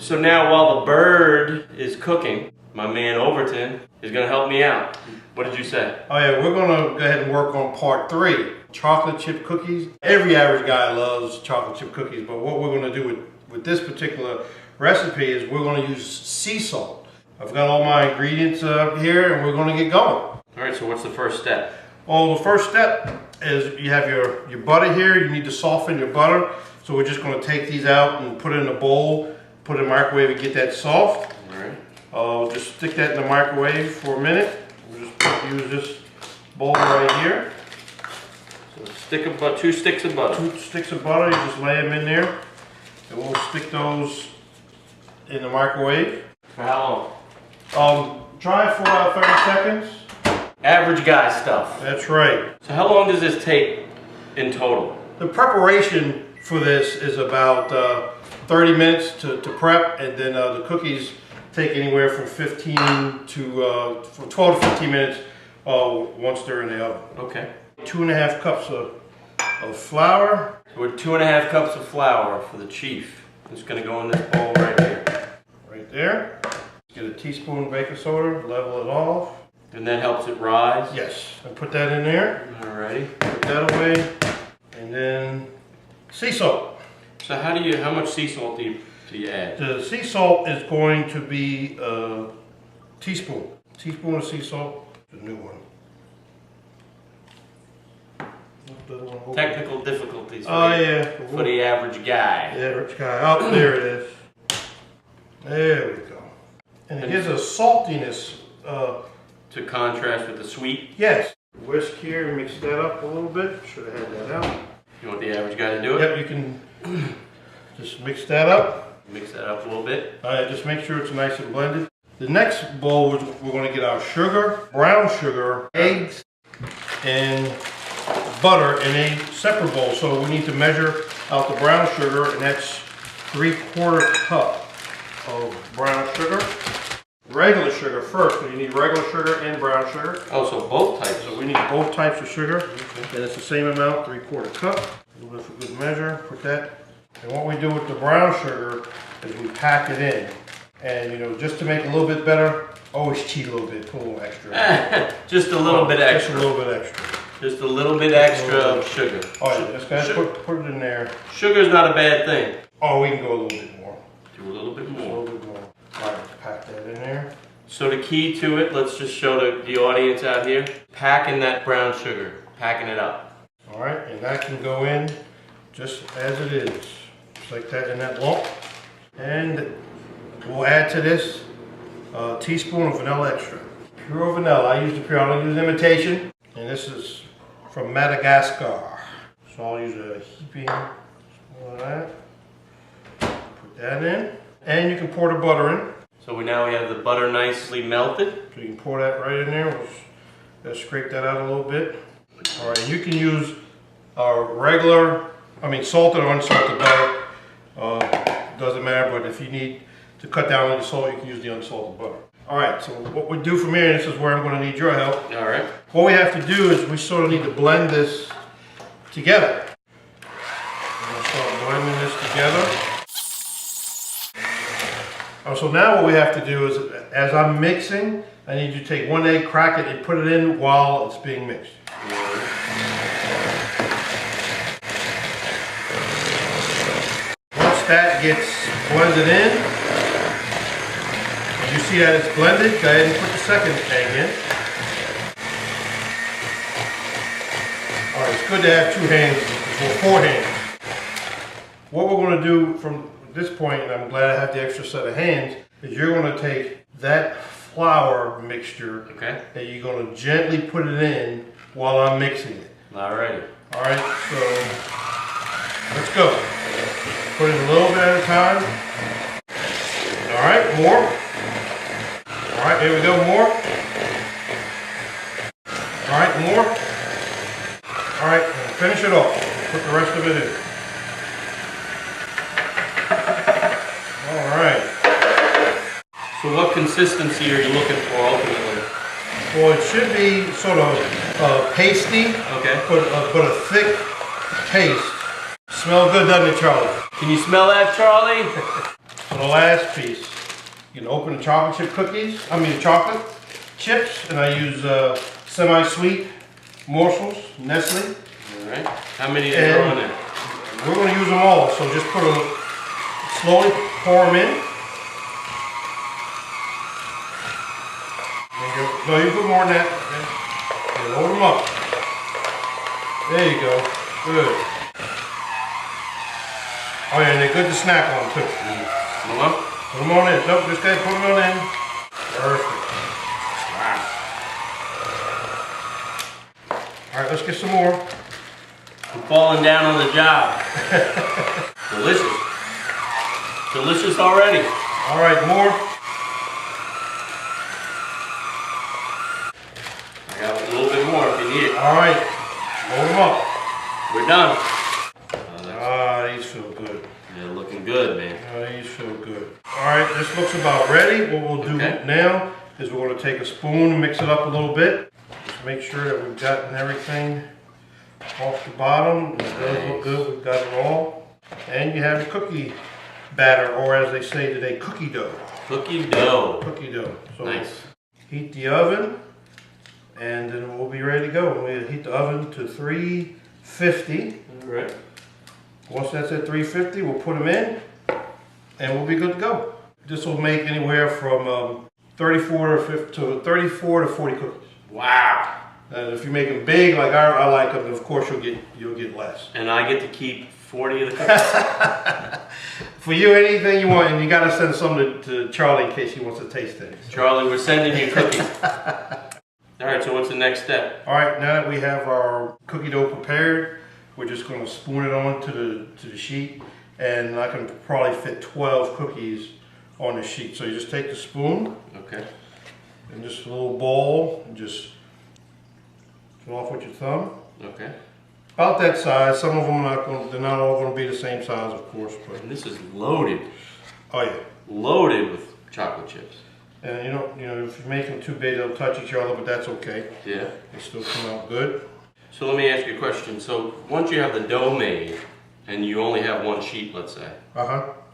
So now while the bird is cooking, my man Overton is gonna help me out. What did you say? Oh yeah, we're gonna go ahead and work on part 3. Chocolate chip cookies. Every average guy loves chocolate chip cookies, but what we're gonna do with this particular recipe is we're gonna use sea salt. I've got all my ingredients here and we're gonna get going. All right, so what's the first step? Well, the first step is you have your butter here. You need to soften your butter. So we're just gonna take these out and put it in a bowl, put it in the microwave and get that soft. All right. I'll just stick that in the microwave for a minute. We'll just use this bowl right here. So 2 sticks of butter. 2 sticks of butter, you just lay them in there. And we'll stick those in the microwave. For how Try it for about 30 seconds. long? Average guy stuff. That's right. So how long does this take in total? The preparation for this is about 30 minutes to prep, and then the cookies take anywhere from 12 to 15 minutes once they're in the oven. Okay. 2.5 cups of flour. So we're 2.5 cups of flour for the chief. It's gonna go in this bowl right here. Right there. Get a teaspoon of baking soda, level it off. And that helps it rise? Yes, and put that in there. Alrighty. Put that away. And then sea salt. So how much sea salt do you add? The sea salt is going to be a teaspoon. Teaspoon of sea salt, the new one. Technical difficulties for the average guy. Yeah, rich guy. Oh, there it is. There we go. And it gives a saltiness. To contrast with the sweet? Yes. Whisk here and mix that up a little bit. Should have had that out. You want the average guy to do it? Yep, you can just mix that up. Mix that up a little bit. Just make sure it's nice and blended. The next bowl, we're going to get our sugar, brown sugar, eggs, and butter in a separate bowl. So we need to measure out the brown sugar, and that's 3/4 cup of brown sugar. Regular sugar first, so you need regular sugar and brown sugar. Oh, so both types. So we need both types of sugar. Okay. And it's the same amount, 3/4 cup. A little bit for good measure, put that. And what we do with the brown sugar is we pack it in. And just to make it a little bit better, always cheat a little bit, put a little extra. Just a little bit extra. Just a little bit extra. Just a little bit extra of sugar. Oh yeah, just put it in there. Sugar's not a bad thing. Oh, we can go a little bit more. Do a little bit more. A little bit more. Alright, pack that in there. So the key to it, let's just show the audience out here, packing that brown sugar, packing it up. Alright, and that can go in just as it is. Just like that in that lump. And we'll add to this a teaspoon of vanilla extract. Pure vanilla. I use the pure, I don't use imitation. And this is from Madagascar. So I'll use a heaping of that. Put that in. And you can pour the butter in. So now we have the butter nicely melted. So you can pour that right in there. We'll scrape that out a little bit. All right, and you can use regular, salted or unsalted butter. Doesn't matter, but if you need to cut down on your salt, you can use the unsalted butter. All right, so what we do from here, and this is where I'm going to need your help. All right. What we have to do is we sort of need to blend this together. I'm going to start blending this together. So now what we have to do is, as I'm mixing, I need you to take 1 egg, crack it, and put it in while it's being mixed. Once that gets blended in, and you see that it's blended, go ahead and put the second egg in. Alright, it's good to have 2 hands, or 4 hands. What we're going to do from this point, and I'm glad I have the extra set of hands, is you're going to take that flour mixture and you're going to gently put it in while I'm mixing it. Alrighty. Alright, so let's go. Put it a little bit at a time. Alright, more. Alright, here we go, more. Alright, more. Alright, finish it off. Put the rest of it in. Alright. So what consistency are you looking for ultimately? Well, it should be sort of pasty, but a thick paste. Smell good, doesn't it, Charlie? Can you smell that, Charlie? So the last piece, you can open the chocolate chip cookies, the chocolate chips, and I use semi-sweet morsels, Nestle. All right. How many do you throw in there? We're going to use them all, so just slowly pour them in. There you go. No, you put more than that. Okay. Load them up. There you go. Good. Oh yeah, and they're good to snack on too. Come on. Put them on in. Nope, just gotta put them on in. Perfect. Wow. All right, let's get some more. I'm falling down on the job. Delicious. Delicious already. All right, more. I got a little bit more if you need it. All right, load them up. We're done. These feel good. They're looking good, man. These feel good. All right, this looks about ready. What we'll do now is we're going to take a spoon and mix it up a little bit. Just make sure that we've gotten everything off the bottom. It does look good. We've got it all. And you have the cookie batter, or as they say today, cookie dough. Cookie dough. Cookie dough. So nice. Heat the oven, and then we'll be ready to go. We'll heat the oven to 350. All right. Once that's at 350, we'll put them in, and we'll be good to go. This will make anywhere from 34 to 40 cookies. Wow. And if you make them big, like I like them, of course you'll get less. And I get to keep 40 of the cookies. For you, anything you want, and you got to send some to Charlie in case he wants to taste it. Charlie, we're sending you cookies. All right. So what's the next step? All right. Now that we have our cookie dough prepared, we're just going to spoon it onto the sheet, and I can probably fit 12 cookies on the sheet. So you just take the spoon, okay, and just a little bowl, and just fill off with your thumb. Okay. About that size. Some of them they're not all going to be the same size, of course. But and this is loaded. Oh yeah, loaded with chocolate chips. And you know, if you make them too big, they'll touch each other, but that's okay. Yeah. They still come out good. So let me ask you a question. So once you have the dough made, and you only have one sheet, let's say,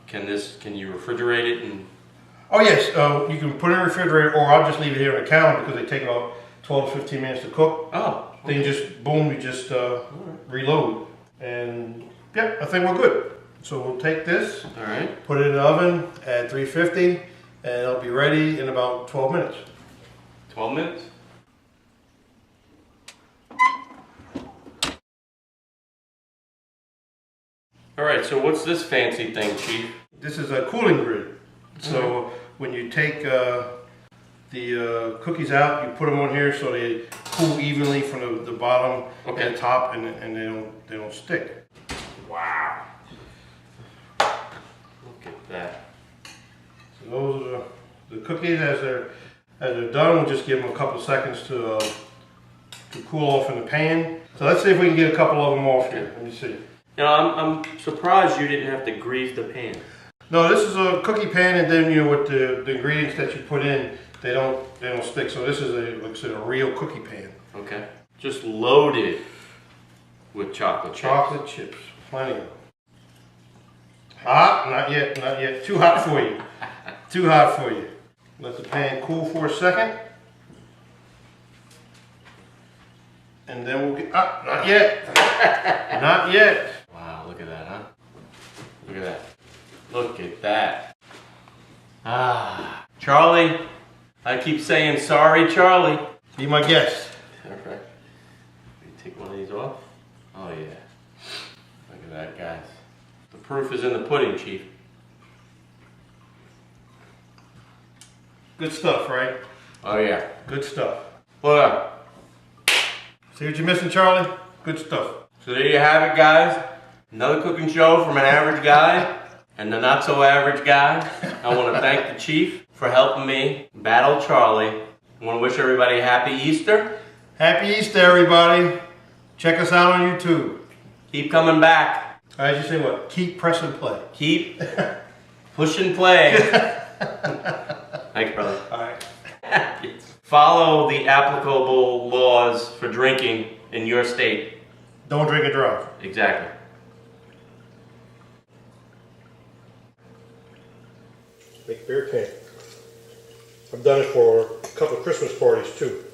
can you refrigerate it and? Oh yes, you can put it in the refrigerator, or I'll just leave it here on the counter because they take about 12 to 15 minutes to cook. Oh. Okay. Then you just boom, you just reload, and yeah, I think we're good. So we'll take this, all right, put it in the oven at 350, and it'll be ready in about 12 minutes. 12 minutes. All right, so what's this fancy thing, Chief? This is a cooling grid. So when you take the cookies out, you put them on here so they cool evenly from the bottom and the top, and they don't stick. Wow! Look at that. So those are the cookies. As they're done, we'll just give them a couple seconds to cool off in the pan. So let's see if we can get a couple of them off here. Let me see. You know, I'm surprised you didn't have to grease the pan. No, this is a cookie pan, and then with the ingredients that you put in, they don't stick. So this is like I said, a real cookie pan. Okay. Just loaded with chocolate chips. Chocolate chips, plenty of them. Hot? Not yet, not yet. Too hot for you. Too hot for you. Let the pan cool for a second. And then we'll get, not yet. Not yet. Wow, look at that, huh? Look at that. Look at that. Ah, Charlie, I keep saying sorry, Charlie. Be my guest. Perfect. You take one of these off? Oh yeah. Look at that, guys. The proof is in the pudding, Chief. Good stuff, right? Oh yeah. Good stuff. Well, See what you're missing, Charlie? Good stuff. so there you have it, guys. Another cooking show from an average guy and the not so average guy. I want to thank the Chief for helping me battle Charlie. I want to wish everybody a happy Easter. Happy Easter, everybody. Check us out on YouTube. Keep coming back. As you say what? Keep pressing play. Keep pushing play. Thanks, brother. All right. Follow the applicable laws for drinking in your state. Don't drink and drive. Exactly. beer can. I've done it for a couple of Christmas parties too.